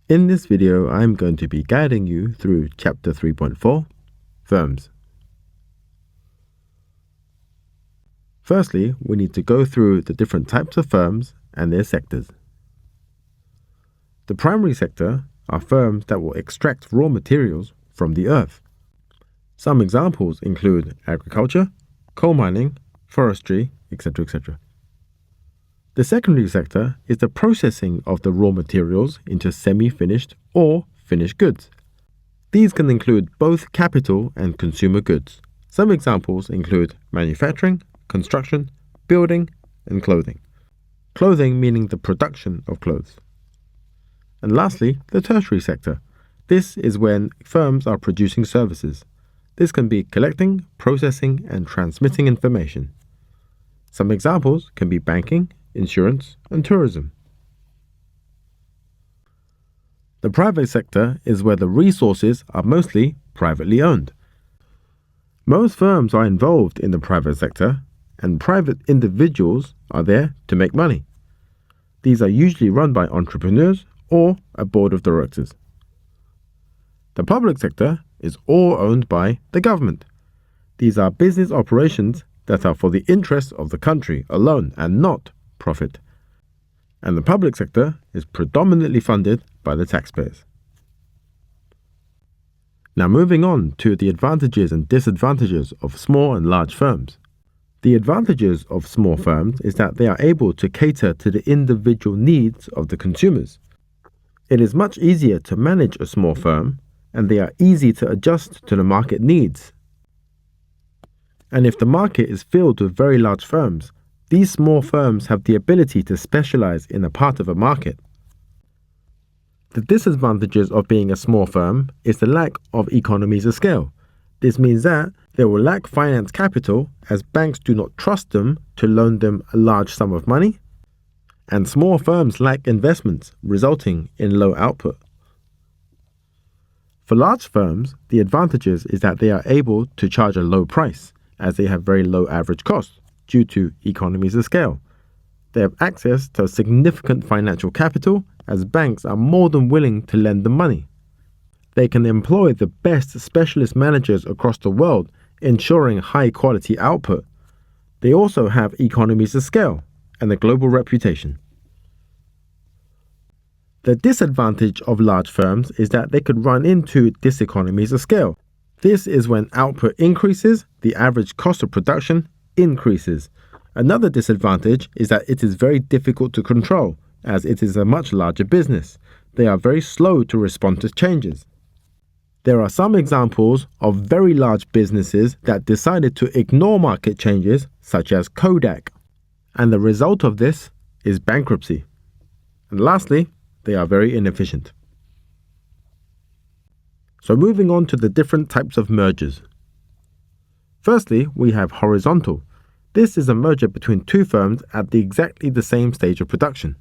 In this video, I'm going to be guiding you through Chapter 3.4, Firms. Firstly, we need to go through the different types of firms and their sectors. The primary sector are firms that will extract raw materials from the earth. Some examples include agriculture, coal mining, forestry, etc., etc. The secondary sector is the processing of the raw materials into semi-finished or finished goods. These can include both capital and consumer goods. Some examples include manufacturing, construction, building, and clothing. Clothing meaning the production of clothes. And lastly, the tertiary sector. This is when firms are producing services. This can be collecting, processing, and transmitting information. Some examples can be banking, insurance, and tourism. The private sector is where the resources are mostly privately owned. Most firms are involved in the private sector, and private individuals are there to make money. These are usually run by entrepreneurs or a board of directors. The public sector is all owned by the government. These are business operations that are for the interests of the country alone and not profit. And the public sector is predominantly funded by the taxpayers. Now moving on to the advantages and disadvantages of small and large firms. The advantages of small firms is that they are able to cater to the individual needs of the consumers. It is much easier to manage a small firm, and they are easy to adjust to the market needs. And if the market is filled with very large firms, these small firms have the ability to specialize in a part of a market. The disadvantages of being a small firm is the lack of economies of scale. This means that they will lack finance capital as banks do not trust them to loan them a large sum of money, and small firms lack investments, resulting in low output. For large firms, the advantages is that they are able to charge a low price, as they have very low average costs due to economies of scale. They have access to significant financial capital, as banks are more than willing to lend them money. They can employ the best specialist managers across the world, ensuring high quality output. They also have economies of scale and a global reputation. The disadvantage of large firms is that they could run into diseconomies of scale. This is when output increases, the average cost of production increases. Another disadvantage is that it is very difficult to control, as it is a much larger business. They are very slow to respond to changes. There are some examples of very large businesses that decided to ignore market changes, such as Kodak, and the result of this is bankruptcy. And lastly, they are very inefficient. So moving on to the different types of mergers. Firstly, we have horizontal. This is a merger between two firms at exactly the same stage of production.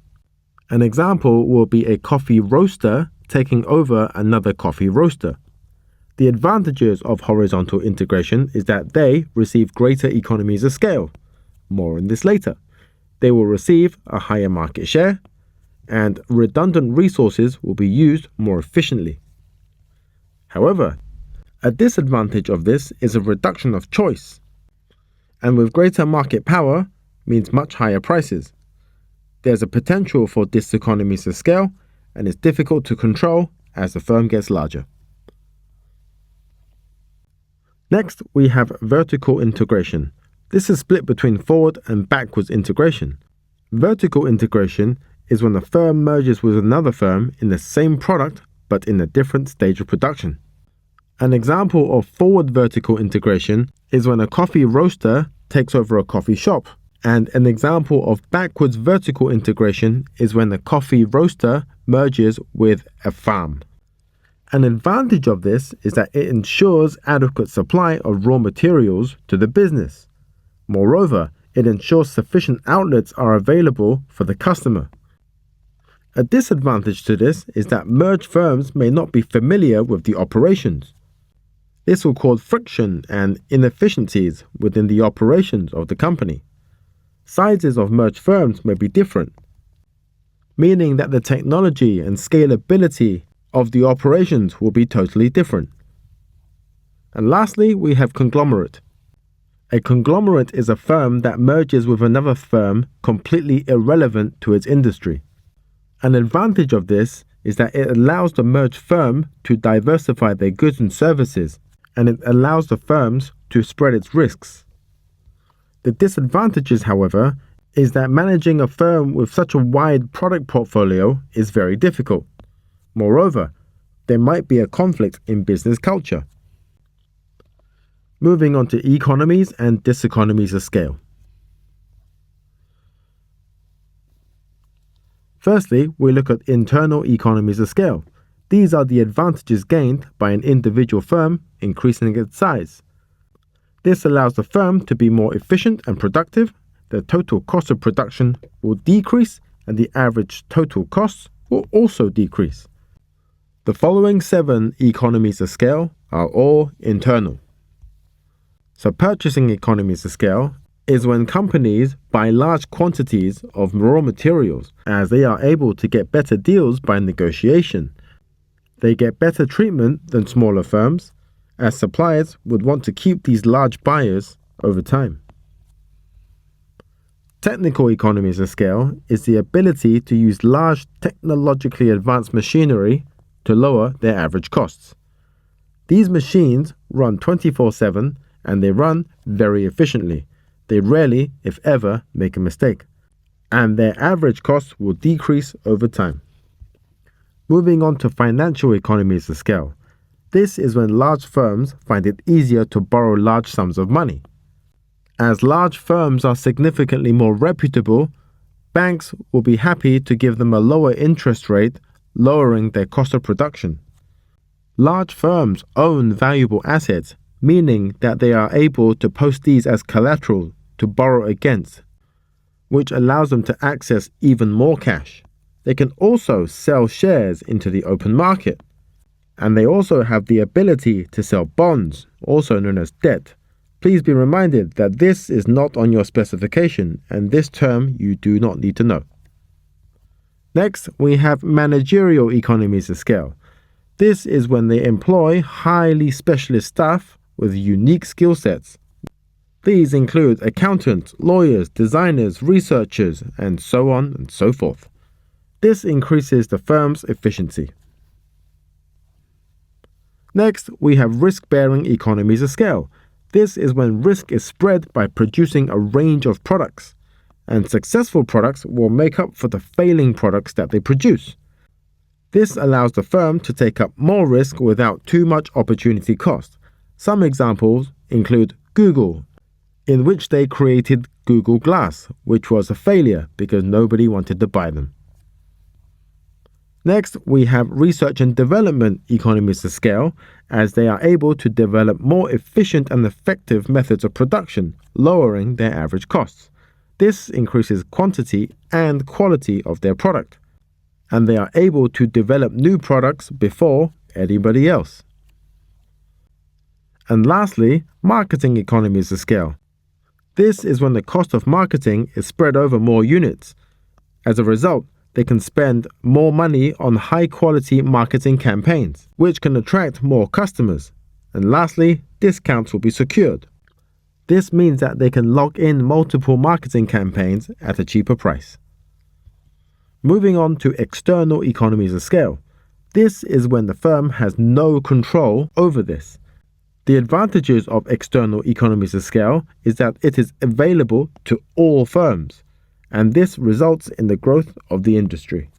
An example will be a coffee roaster taking over another coffee roaster. The advantages of horizontal integration is that they receive greater economies of scale. More on this later. They will receive a higher market share, and redundant resources will be used more efficiently. However, a disadvantage of this is a reduction of choice, and with greater market power means much higher prices. There's a potential for diseconomies of scale, and it's difficult to control as the firm gets larger. Next, we have vertical integration. This is split between forward and backwards integration. Vertical integration is when a firm merges with another firm in the same product but in a different stage of production. An example of forward vertical integration is when a coffee roaster takes over a coffee shop, and an example of backwards vertical integration is when a coffee roaster merges with a farm. An advantage of this is that it ensures adequate supply of raw materials to the business. Moreover, it ensures sufficient outlets are available for the customer. A disadvantage to this is that merged firms may not be familiar with the operations. This will cause friction and inefficiencies within the operations of the company. Sizes of merged firms may be different. meaning that the technology and scalability of the operations will be totally different. And lastly, we have conglomerate. A conglomerate is a firm that merges with another firm completely irrelevant to its industry. An advantage of this is that it allows the merged firm to diversify their goods and services, and it allows the firms to spread its risks. The disadvantages, however, is that managing a firm with such a wide product portfolio is very difficult. Moreover, there might be a conflict in business culture. Moving on to economies and diseconomies of scale. Firstly, we look at internal economies of scale. These are the advantages gained by an individual firm increasing its size. This allows the firm to be more efficient and productive, the total cost of production will decrease, and the average total costs will also decrease. The following 7 economies of scale are all internal. So purchasing economies of scale is when companies buy large quantities of raw materials, as they are able to get better deals by negotiation. They get better treatment than smaller firms, as suppliers would want to keep these large buyers over time. Technical economies of scale is the ability to use large technologically advanced machinery to lower their average costs. These machines run 24/7 and they run very efficiently. They rarely, if ever, make a mistake, and their average costs will decrease over time. Moving on to financial economies of scale. This is when large firms find it easier to borrow large sums of money. As large firms are significantly more reputable, banks will be happy to give them a lower interest rate, lowering their cost of production. Large firms own valuable assets, meaning that they are able to post these as collateral to borrow against, which allows them to access even more cash. They can also sell shares into the open market, and they also have the ability to sell bonds, also known as debt. Please be reminded that this is not on your specification, and this term you do not need to know. Next, we have managerial economies of scale. This is when they employ highly specialist staff with unique skill sets. These include accountants, lawyers, designers, researchers, and so on and so forth. This increases the firm's efficiency. Next, we have risk-bearing economies of scale. This is when risk is spread by producing a range of products, and successful products will make up for the failing products that they produce. This allows the firm to take up more risk without too much opportunity cost. Some examples include Google, in which they created Google Glass, which was a failure because nobody wanted to buy them. Next, we have research and development economies of scale, as they are able to develop more efficient and effective methods of production, lowering their average costs. This increases quantity and quality of their product, and they are able to develop new products before anybody else. And lastly, marketing economies of scale. This is when the cost of marketing is spread over more units. As a result, they can spend more money on high-quality marketing campaigns, which can attract more customers. And lastly, discounts will be secured. This means that they can lock in multiple marketing campaigns at a cheaper price. Moving on to external economies of scale. This is when the firm has no control over this. The advantages of external economies of scale is that it is available to all firms, and this results in the growth of the industry.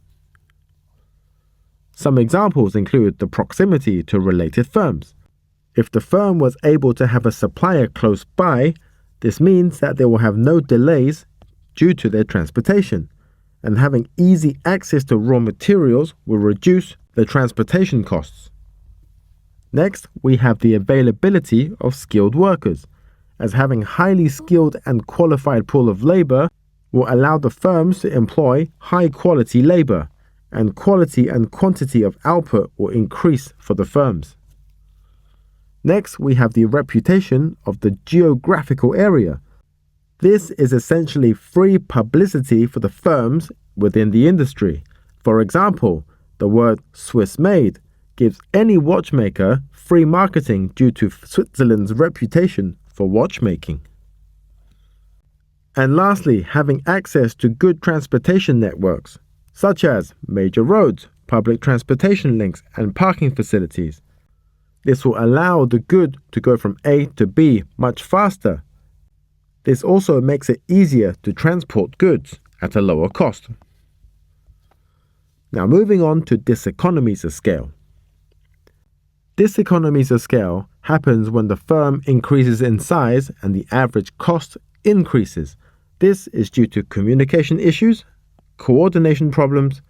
Some examples include the proximity to related firms. If the firm was able to have a supplier close by, this means that they will have no delays due to their transportation, and having easy access to raw materials will reduce the transportation costs. Next, we have the availability of skilled workers, as having highly skilled and qualified pool of labor will allow the firms to employ high-quality labor, and quality and quantity of output will increase for the firms. Next, we have the reputation of the geographical area. This is essentially free publicity for the firms within the industry, For example, the word Swiss made gives any watchmaker free marketing due to Switzerland's reputation for watchmaking. And lastly, having access to good transportation networks, such as major roads, public transportation links, and parking facilities. This will allow the good to go from A to B much faster. This also makes it easier to transport goods at a lower cost. Now moving on to diseconomies of scale. Diseconomies of scale happens when the firm increases in size and the average cost increases. This is due to communication issues, coordination problems,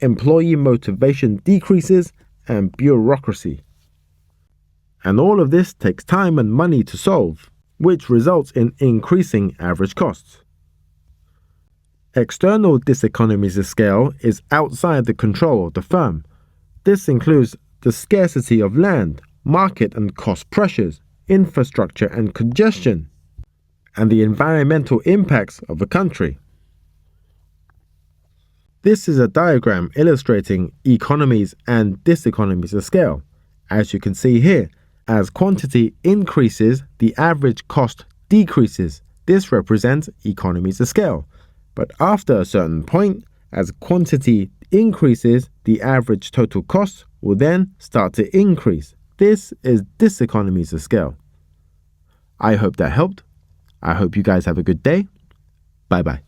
employee motivation decreases, and bureaucracy. And all of this takes time and money to solve, which results in increasing average costs. External diseconomies of scale is outside the control of the firm. This includes the scarcity of land, market and cost pressures, infrastructure and congestion, and the environmental impacts of a country. This is a diagram illustrating economies and diseconomies of scale. As you can see here, as quantity increases, the average cost decreases. This represents economies of scale. But after a certain point, as quantity increases, the average total cost will then start to increase. This is diseconomies of scale. I hope that helped. I hope you guys have a good day. Bye-bye.